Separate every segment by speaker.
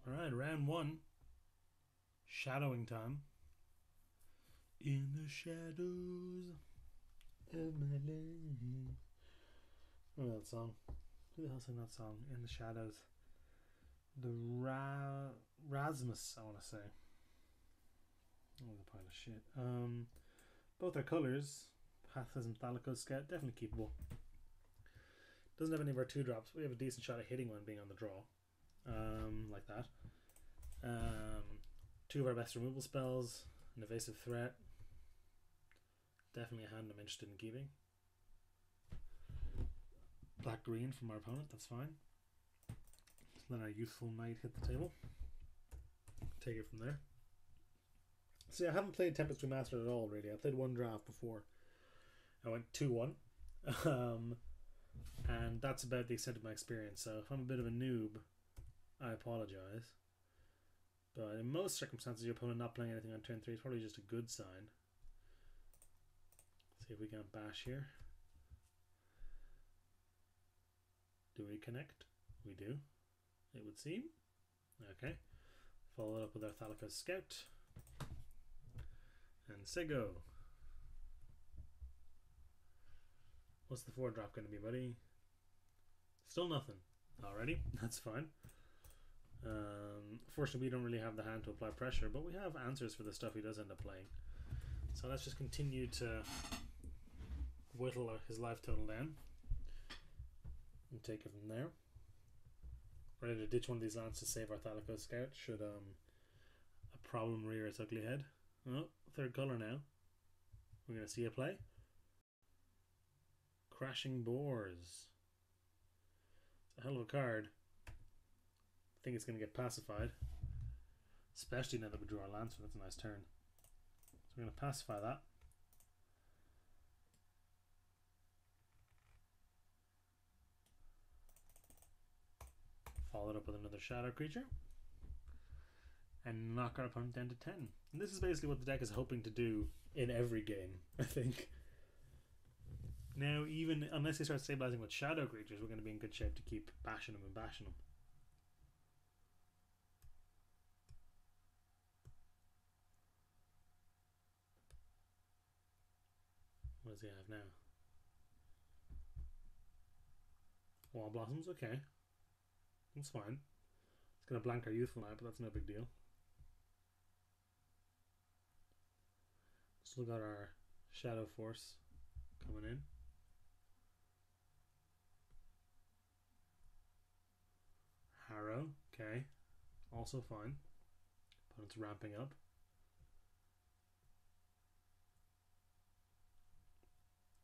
Speaker 1: Alright, round one. Shadowing time. In the shadows of my life. Remember that song? Who the hell sang that song? In the shadows. The Rasmus, I want to say. Oh, the pile of shit. Both are colours. Pathos and Thalico Scout, definitely keepable. Doesn't have any of our 2-drops. We have a decent shot at hitting one being on the draw. Like that. 2 of our best removal spells. An evasive threat. Definitely a hand I'm interested in keeping. Black-green from our opponent, that's fine. Let our youthful knight hit the table. Take it from there. See, I haven't played Tempest Remastered at all, really. I played one draft before. I went 2-1. And that's about the extent of my experience. So if I'm a bit of a noob, I apologise. But in most circumstances, your opponent not playing anything on turn 3 is probably just a good sign. See if we can bash here. Do we connect? We do, it would seem. Okay. Follow it up with our Thalico Scout. And Sego. What's the 4-drop going to be, buddy? Still nothing. Alrighty, that's fine. Fortunately, we don't really have the hand to apply pressure, but we have answers for the stuff he does end up playing. So let's just continue to whittle his life total down and take it from there. Ready to ditch one of these lands to save our Thalico Scout should a problem rear its ugly head. Oh, 3rd colour now. We're going to see a play. Crashing Boars. It's a hell of a card. I think it's going to get pacified. Especially now that we drew our lands, so that's a nice turn. So we're going to pacify that. Follow it up with another shadow creature. And knock our opponent down to 10. And this is basically what the deck is hoping to do in every game, I think. Now, even unless they start stabilizing with shadow creatures, we're going to be in good shape to keep bashing them and bashing them. What does he have now? Wall Blossoms, okay. That's fine. It's going to blank our youthful now, but that's no big deal. Still got our Shadow Force coming in. Harrow, okay. Also fine. Opponent's ramping up.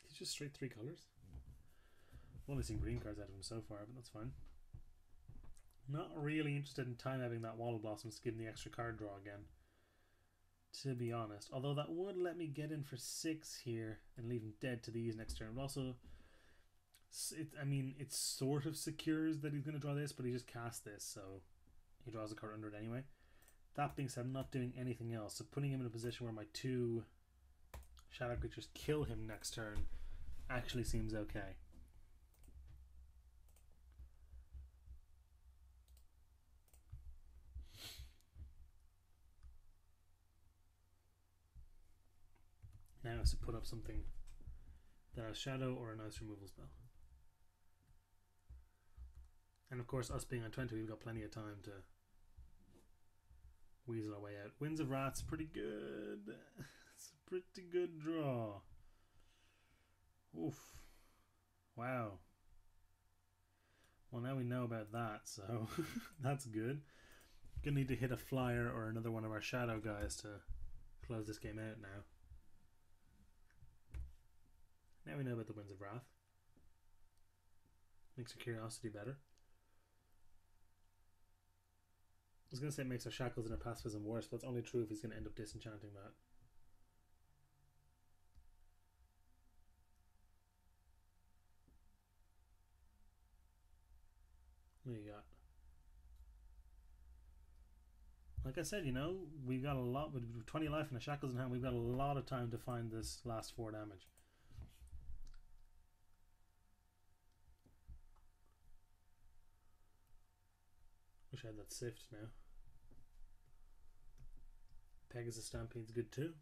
Speaker 1: He's just straight 3 colours. I've only seen green cards out of him so far, but that's fine. Not really interested in time-ebbing that Wall of Blossoms to give him the extra card draw again, to be honest. Although that would let me get in for 6 here and leave him dead to these next turn. But also, it sort of secures that he's going to draw this, but he just cast this, so he draws a card under it anyway. That being said, I'm not doing anything else, so putting him in a position where my 2 shadow creatures kill him next turn actually seems okay. Now is to put up something that has shadow or a nice removal spell. And of course, us being on 20, we've got plenty of time to weasel our way out. Winds of Wrath's pretty good. It's a pretty good draw. Oof. Wow. Well, now we know about that, so that's good. Gonna need to hit a flyer or another one of our shadow guys to close this game out now. Now we know about the Winds of Wrath. Makes your curiosity better. I was going to say it makes our shackles and our pacifism worse, but that's only true if he's going to end up disenchanting that. What do you got? Like I said, you know, we've got a lot, with 20 life and a shackles in hand, we've got a lot of time to find this last 4 damage. Wish I had that sift now. Pegasus Stampede's good too.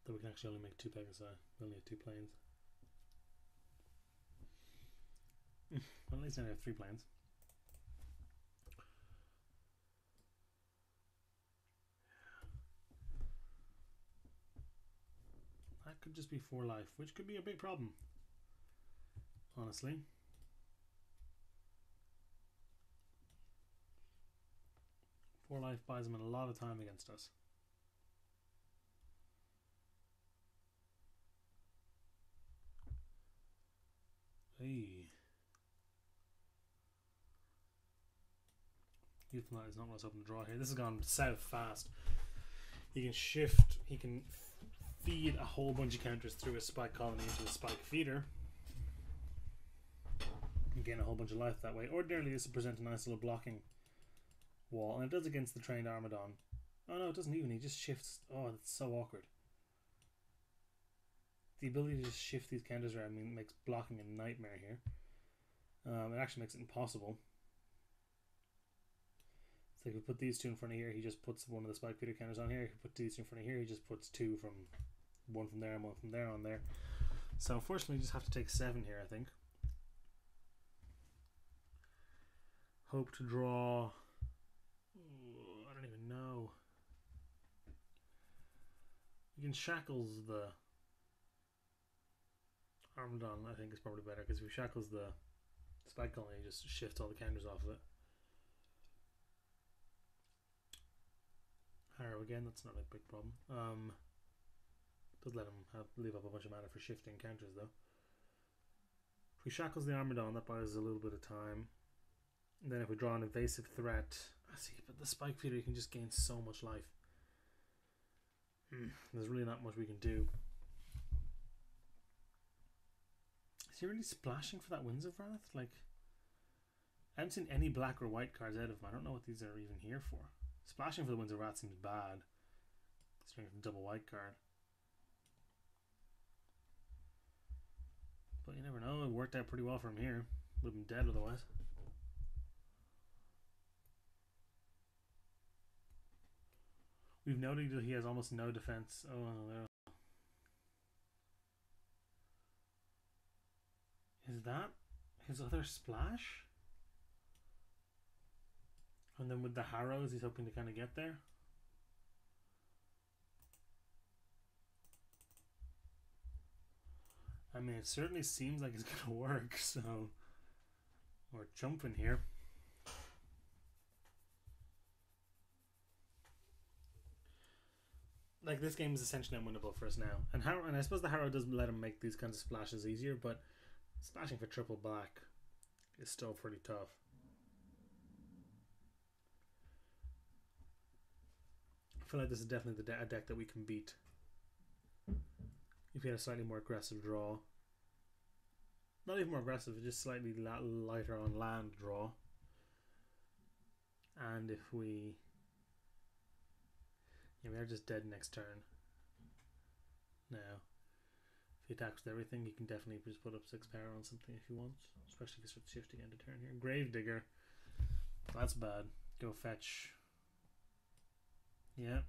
Speaker 1: Though we can actually only make 2 Pegasi. We only have 2 planes. Well, at least now we have 3 planes. That could just be 4 life, which could be a big problem, honestly. Four life buys them a lot of time against us. Hey. Euthanize is not what I was hoping to draw here. This has gone south fast. He can shift, he can feed a whole bunch of counters through a spike colony into a spike feeder and gain a whole bunch of life that way. Ordinarily this would present a nice little blocking wall, and it does against the trained Armadon. Oh no, it doesn't even, he just shifts. Oh, that's so awkward. The ability to just shift these counters around makes blocking a nightmare here. It actually makes it impossible. So if we put these 2 in front of here, he just puts one of the spike feeder counters on here. If we put these 2 in front of here, he just puts 2 from one from there and one from there on there. So unfortunately, you just have to take 7 here, I think. Hope to draw. Oh, I don't even know. We can shackles the Armadon, I think is probably better, because if we shackles the spike colony, he just shifts all the counters off of it. Harrow again, that's not a big problem. Does let him leave up a bunch of mana for shifting counters though. If we shackles the Armadon, that buys us a little bit of time. And then if we draw an evasive threat, I see, but the spike feeder, you can just gain so much life. There's really not much we can do. Is he really splashing for that Winds of Wrath? Like, I haven't seen any black or white cards out of him. I don't know what these are even here for. Splashing for the Winds of Wrath seems bad. Considering it's a double white card. But you never know, it worked out pretty well for him here. Would have been dead otherwise. We've noted that he has almost no defense. Oh no. Is that his other splash? And then with the Harrows, he's hoping to kind of get there. I mean, it certainly seems like it's going to work, so we're jumping here. Like, this game is essentially unwinnable for us now. And I suppose the Harrow does let him make these kinds of splashes easier, but splashing for triple black is still pretty tough. I feel like this is definitely a deck that we can beat. If we had a slightly more aggressive draw. Not even more aggressive, just slightly lighter on land draw. And if we... Yeah, we are just dead next turn. Now, if he attacks with everything, he can definitely just put up 6 power on something if he wants. Especially if he starts shifting end of turn here. Gravedigger. That's bad. Go fetch. Yeah.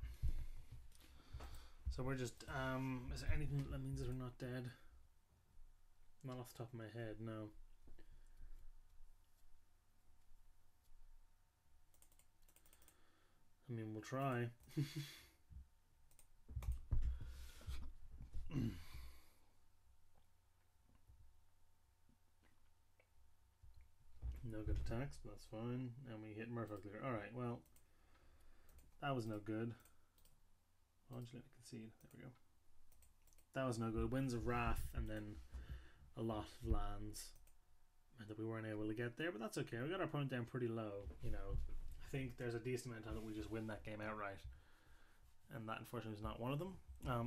Speaker 1: So we're just, is there anything that means that we're not dead? Not off the top of my head, no. I mean, we'll try. No good attacks, but that's fine. And we hit Merfolk Leader. Alright, well, that was no good. Why don't you let me concede? There we go. That was no good. Winds of Wrath and then a lot of lands meant that we weren't able to get there, but that's okay. We got our opponent down pretty low. You know, I think there's a decent amount of time that we just win that game outright, and that unfortunately is not one of them.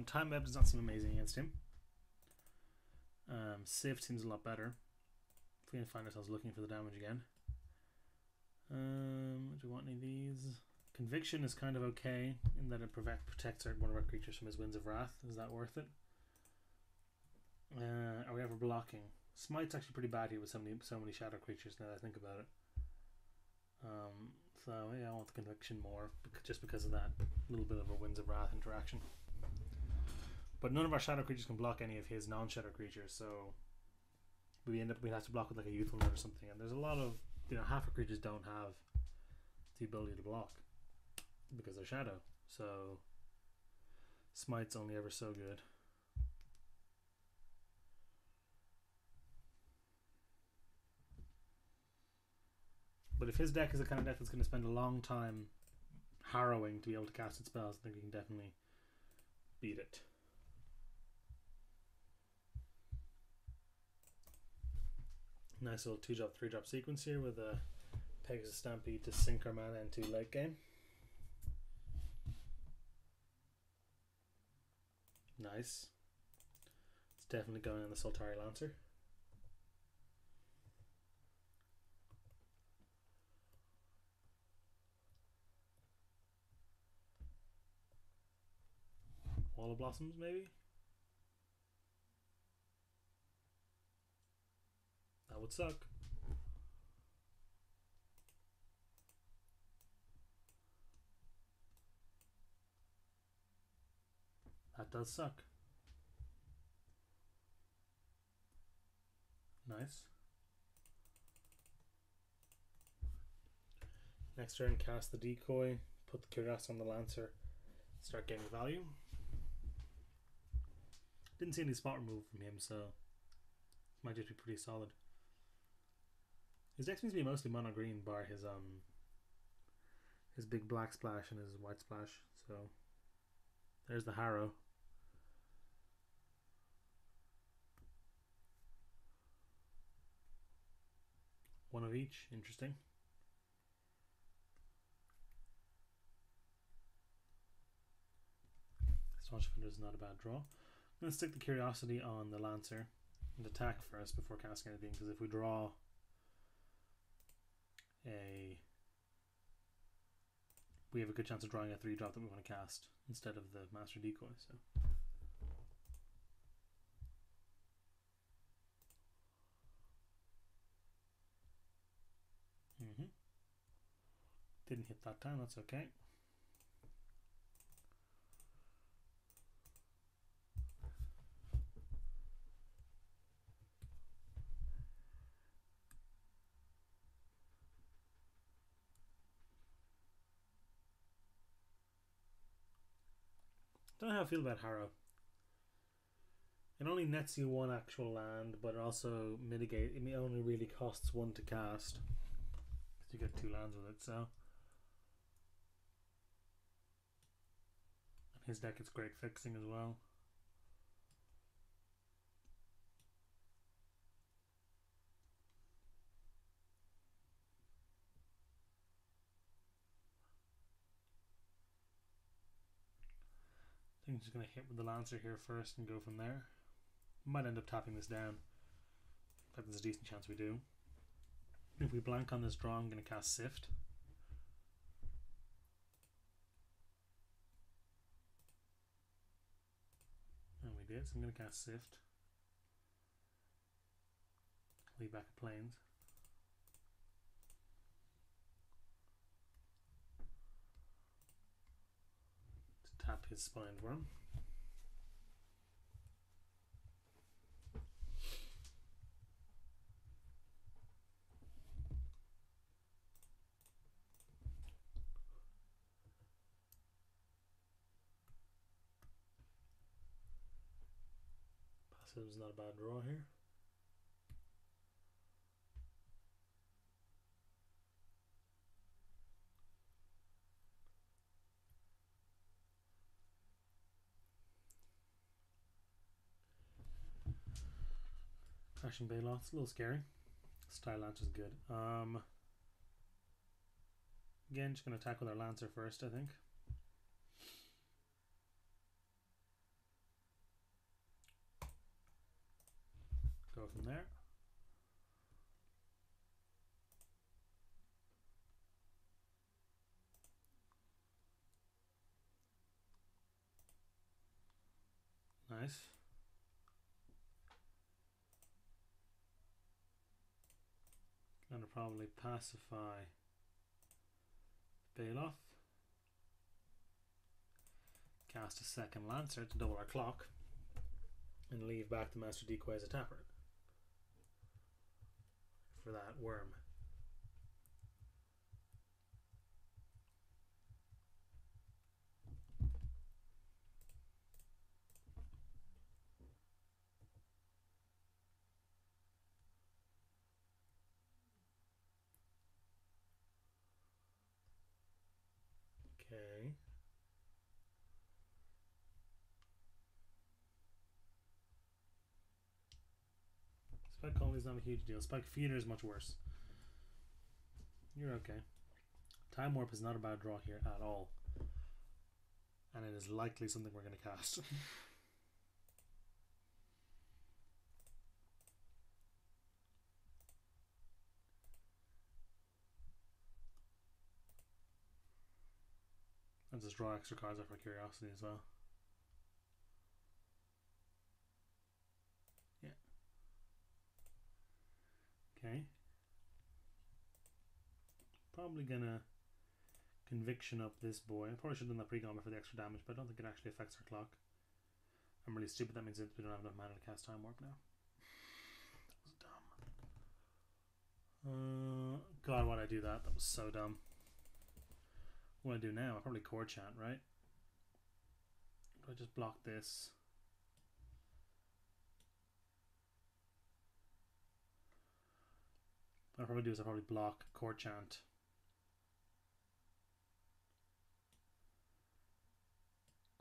Speaker 1: Time Web does not seem amazing against him. Civ seems a lot better. If we can find ourselves looking for the damage again. Do we want any of these? Conviction is kind of okay in that it protects one of our creatures from his Winds of Wrath. Is that worth it? Are we ever blocking? Smite's actually pretty bad here with so many shadow creatures now that I think about it. So yeah, I want the conviction more, just because of that little bit of a Winds of Wrath interaction. But none of our shadow creatures can block any of his non-shadow creatures, so we'd have to block with like a Youthful Note or something. And there's a lot of, half our creatures don't have the ability to block because they're shadow. So Smite's only ever so good. But if his deck is the kind of deck that's going to spend a long time harrowing to be able to cast its spells, I think we can definitely beat it. Nice little 2-drop, 3-drop sequence here with a Pegasus Stampede to sink our mana into late game. Nice. It's definitely going on the Soltari Lancer. Wall of Blossoms, maybe? That would suck. That does suck. Nice. Next turn, cast the decoy, put the Curiosity on the Lancer, start getting value. Didn't see any spot remove from him, so it might just be pretty solid. His deck seems to be mostly mono green, bar his big black splash and his white splash. So there's the Harrow. One of each, interesting. Staunch Defender is not a bad draw. I'm going to stick the Curiosity on the Lancer and attack first before casting anything, because if we draw we have a good chance of drawing a 3-drop that we want to cast instead of the Master Decoy. So didn't hit that time, that's okay. Don't know how I feel about Harrow. It only nets you one actual land, but it also it only really costs 1 to cast. Because you get 2 lands with it, so. And his deck is great fixing as well. I think I'm just going to hit with the Lancer here first and go from there. Might end up tapping this down, but there's a decent chance we do. If we blank on this draw, I'm going to cast Sift. And we did, so I'm going to cast Sift. Leave back a Plains. To tap his Spined Worm. Passive's not a bad draw here. Crashing Baloth's a little scary. Style Lance is good. Again, just going to attack with our Lancer first, I think. Go from there. Nice. Gonna probably pacify Bail off. Cast a second Lancer to double our clock. And leave back the Master Decoy as a tapper. For that worm. Okay. Spike Colony is not a huge deal. Spike Feeder is much worse. You're okay. Time Warp is not a bad draw here at all. And it is likely something we're going to cast. And just draw extra cards out for curiosity as well. Yeah. Okay. Probably gonna Conviction up this boy. I probably should have done that pre-combat for the extra damage, but I don't think it actually affects our clock. I'm really stupid. That means that we don't have enough mana to cast Time Warp now. That was dumb. God, why'd I do that? That was so dumb. What do I do now? I probably Core Chant, right? Do I just block this? What I'll probably do is I'll probably block Core Chant.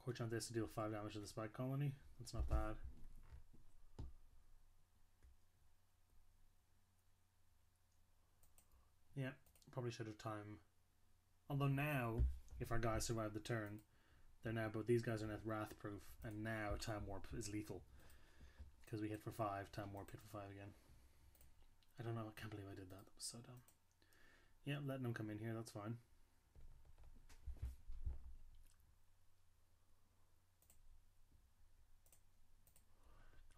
Speaker 1: Core Chant this to deal 5 damage to the Spike Colony. That's not bad. Yeah, probably should have time. Although now, if our guys survive the turn, they're now, but these guys are now Wrath Proof, and now Time Warp is lethal. Because we hit for 5, Time Warp hit for 5 again. I don't know, I can't believe I did that. That was so dumb. Yeah, letting them come in here, that's fine.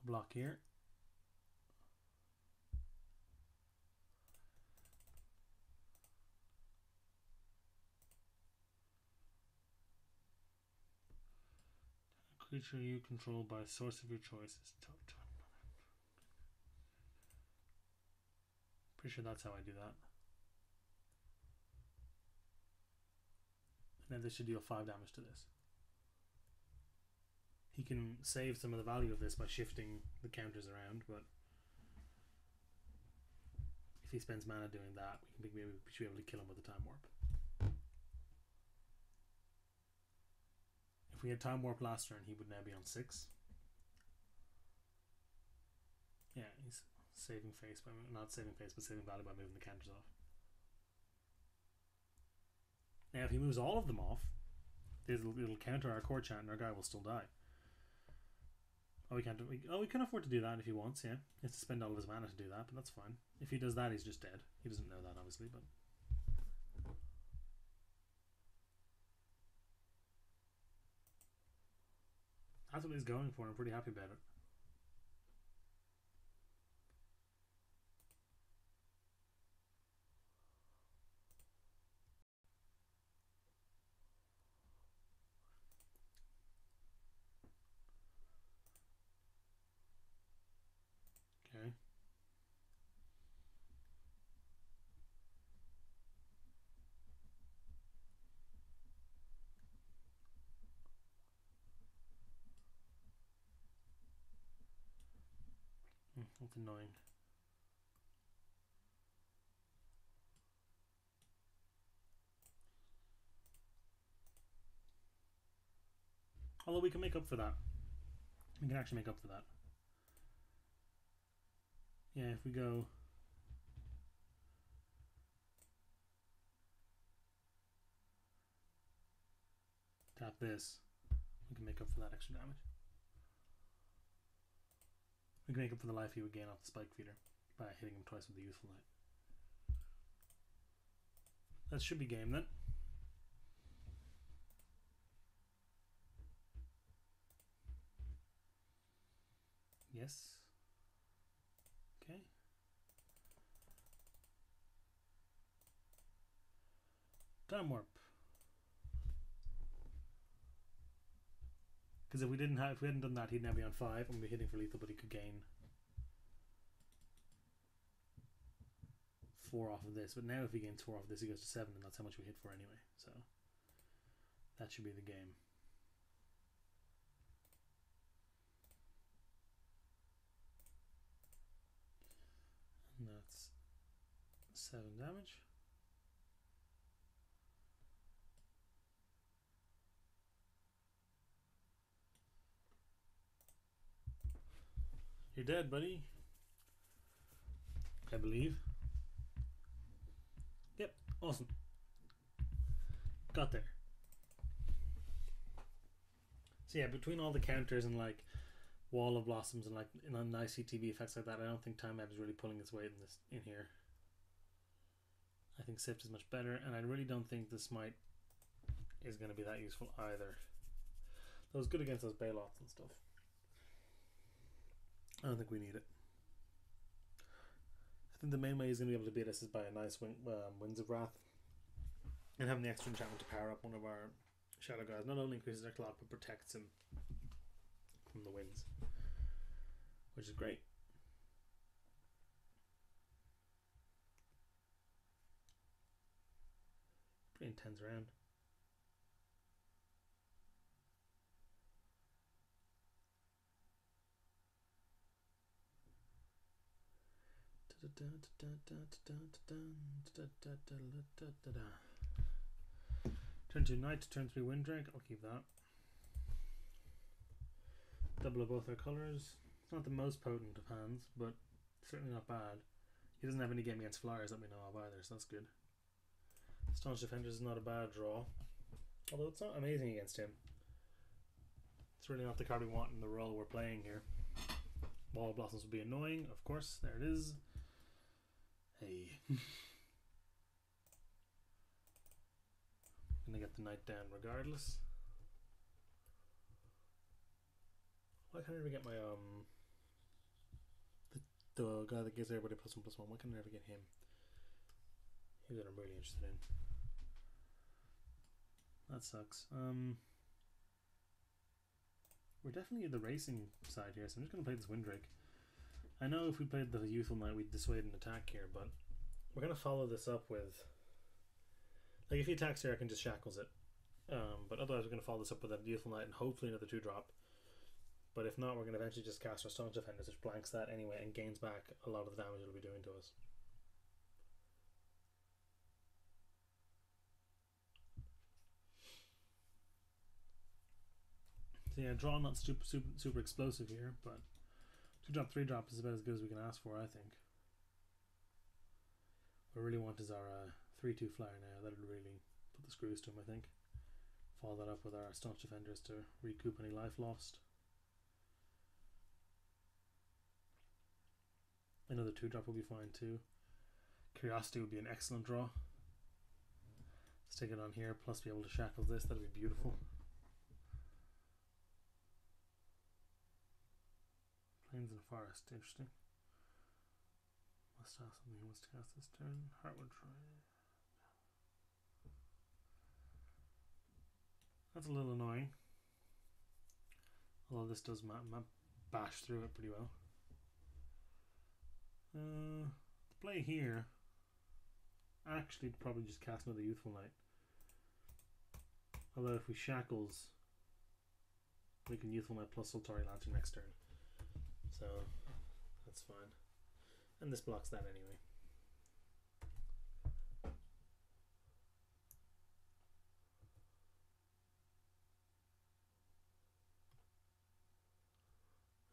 Speaker 1: Block here. Creature you control by source of your choice is top 10. Pretty sure that's how I do that. And then this should deal 5 damage to this. He can save some of the value of this by shifting the counters around, but if he spends mana doing that, we should be able to kill him with the Time Warp. If we had Time Warp last turn, he would now be on 6. Yeah, he's saving face by not saving face, but saving value by moving the counters off. Now, if he moves all of them off, it'll counter our Core Chant, and our guy will still die. Oh, we can't. We can afford to do that if he wants. Yeah, he has to spend all of his mana to do that, but that's fine. If he does that, he's just dead. He doesn't know that, obviously, but. That's what he's going for. I'm pretty happy about it. Okay. That's annoying. Although we can make up for that. We can actually make up for that. Yeah, if we go... tap this, we can make up for that extra damage. We can make up for the life he would gain off the Spike Feeder by hitting him twice with the Youthful Knight. That should be game then. Yes. Okay. Time Warp. Because if we hadn't done that, he'd now be on 5 and we'd be hitting for lethal, but he could gain 4 off of this. But now if he gains 4 off of this, he goes to 7, and that's how much we hit for anyway. So that should be the game. And that's 7 damage. You're dead, buddy. I believe. Yep, awesome. Got there. So yeah, between all the counters and like Wall of Blossoms and like nice CTV effects like that, I don't think Time Map is really pulling its weight in here. I think Sift is much better, and I really don't think the Smite is going to be that useful either. That was good against those Bailots and stuff. I don't think we need it. I think the main way he's going to be able to beat us is by a nice Winds of Wrath, and having the extra enchantment to power up one of our Shadow guys not only increases our clock but protects him from the winds, which is great. Pretty intense round. Turn 2 Knight, turn 3 Windrake. I'll keep that. Double of both our colours. It's not the most potent of hands, but certainly not bad. He doesn't have any game against flyers that we know of either, so that's good. Staunch Defenders is not a bad draw, although it's not amazing against him. It's really not the card we want in the role we're playing here. Wall of Blossoms would be annoying, of course. There it is. Hey. Gonna get the knight down regardless. Why can't I ever get my the guy that gives everybody +1/+1? Why can't I ever get him? He's what I'm really interested in. That sucks. We're definitely the racing side here, so I'm just gonna play this Windrake. I know if we played the Youthful Knight, we'd dissuade an attack here, but we're gonna follow this up with, like, if he attacks here, I can just Shackles it. But otherwise, we're gonna follow this up with a Youthful Knight and hopefully another 2-drop. But if not, we're going to eventually just cast our Staunch Defenders, which blanks that anyway and gains back a lot of the damage it'll be doing to us. So yeah, draw not super explosive here, but 2-drop, 3-drop is about as good as we can ask for, I think. What I really want is our 3/2 flyer now. That'll really put the screws to him, I think. Follow that up with our Staunch Defenders to recoup any life lost. Another 2-drop will be fine too. Curiosity would be an excellent draw. Stick it on here, plus be able to shackle this. That'd be beautiful. Plains and Forest, interesting. Must have something he wants to cast this turn. Heartwood try. That's a little annoying. Although this does bash through it pretty well. To play here, actually probably just cast another Youthful Knight. Although if we Shackles, we can Youthful Knight plus Sultari Lantern next turn. So that's fine. And this blocks that anyway.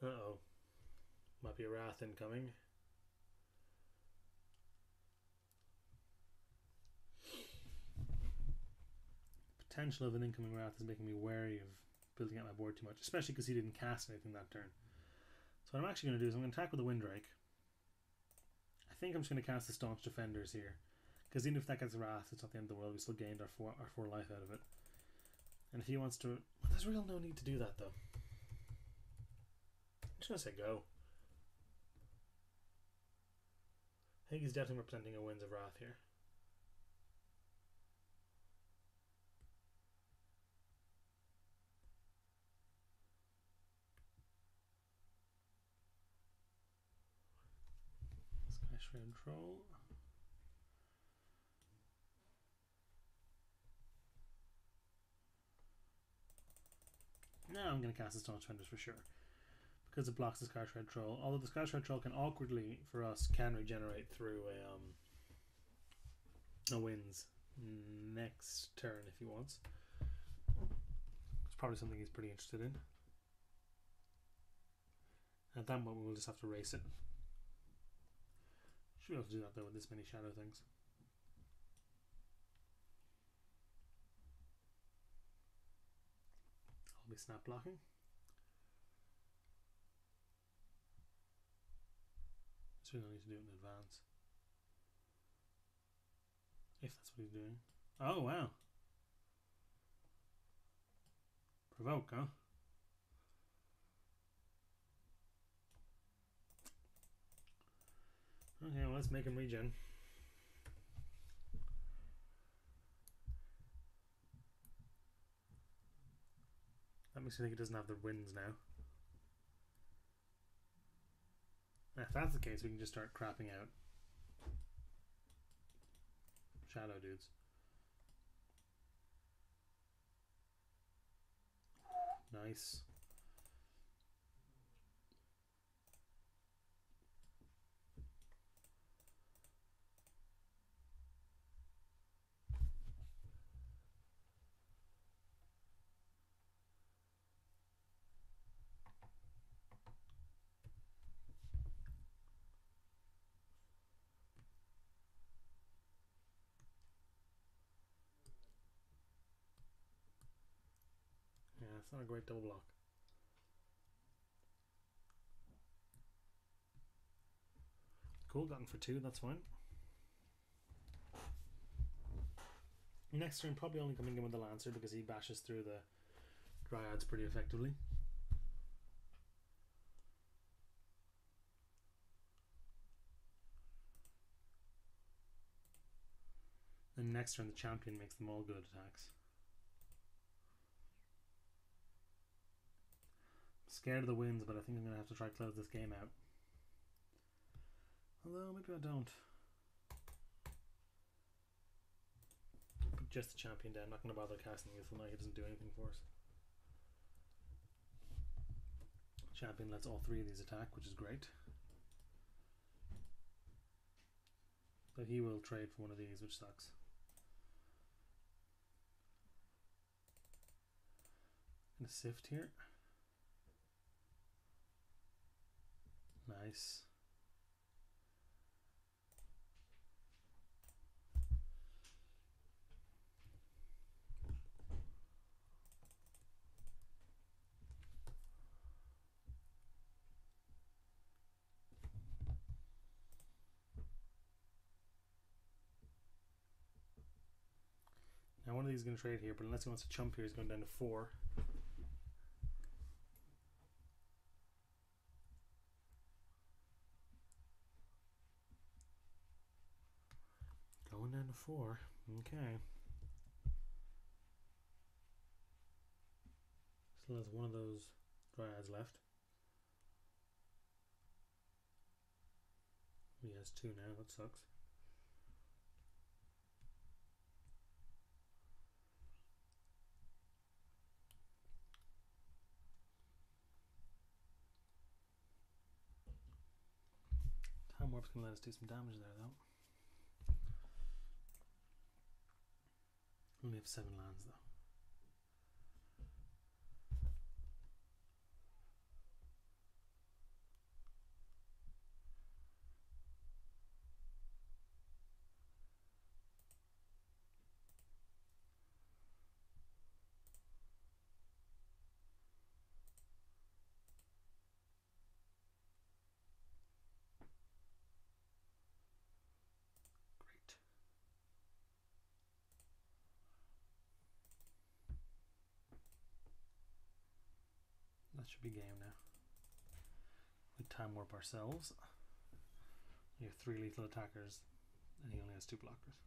Speaker 1: Uh-oh. Might be a Wrath incoming. Potential of an incoming Wrath is making me wary of building out my board too much, especially because he didn't cast anything that turn. So what I'm actually going to do is I'm going to attack with the Windrake. I think I'm just going to cast the Staunch Defenders here, because even if that gets Wrath, it's not the end of the world. We still gained our four life out of it. And if he wants to, well, there's real no need to do that though. I'm just going to say go. I think he's definitely representing a Winds of Wrath here. Shred Troll. Now I'm going to cast a Stone Defenders for sure, because it blocks the Scar Shred Troll. Although the Scar Shred Troll can awkwardly, for us, can regenerate through a Winds next turn if he wants. It's probably something he's pretty interested in. At that moment we'll just have to race it. Should be able to do that though with this many shadow things. I'll be snap blocking. So we don't need to do it in advance. If that's what he's doing. Oh wow. Provoke, huh? Okay, well let's make him regen. That makes me think he doesn't have the Winds now. If that's the case, we can just start crapping out shadow dudes. Nice. Yeah, it's not a great double block. Cool, got him for 2, that's fine. Next turn, probably only coming in with the Lancer because he bashes through the Dryads pretty effectively. Then next turn, the Champion makes them all good attacks. Scared of the Winds, but I think I'm going to have to try to close this game out. Although, maybe I don't. Put just the Champion down, not going to bother casting Youthful Knight, he doesn't do anything for us. Champion lets all 3 of these attack, which is great. But he will trade for one of these, which sucks. Gonna sift here. Nice. Now one of these is going to trade here, but unless he wants to chump here, he's going down to 4. Going down to 4. Okay. Still has one of those Dryads left. He has 2 now, that sucks. Time Warp's going to let us do some damage there though. Only have 7 lands though. Great. That should be game now. We time warp ourselves. We have 3 lethal attackers, and he only has 2 blockers.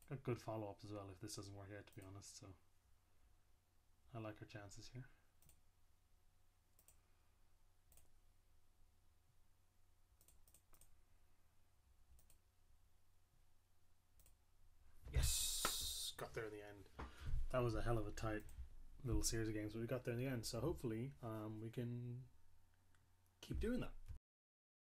Speaker 1: Got good follow-ups as well if this doesn't work out, to be honest, so I like our chances here. got there in the end. That was a hell of a tight little series of games, but we got there in the end. So hopefully we can keep doing that.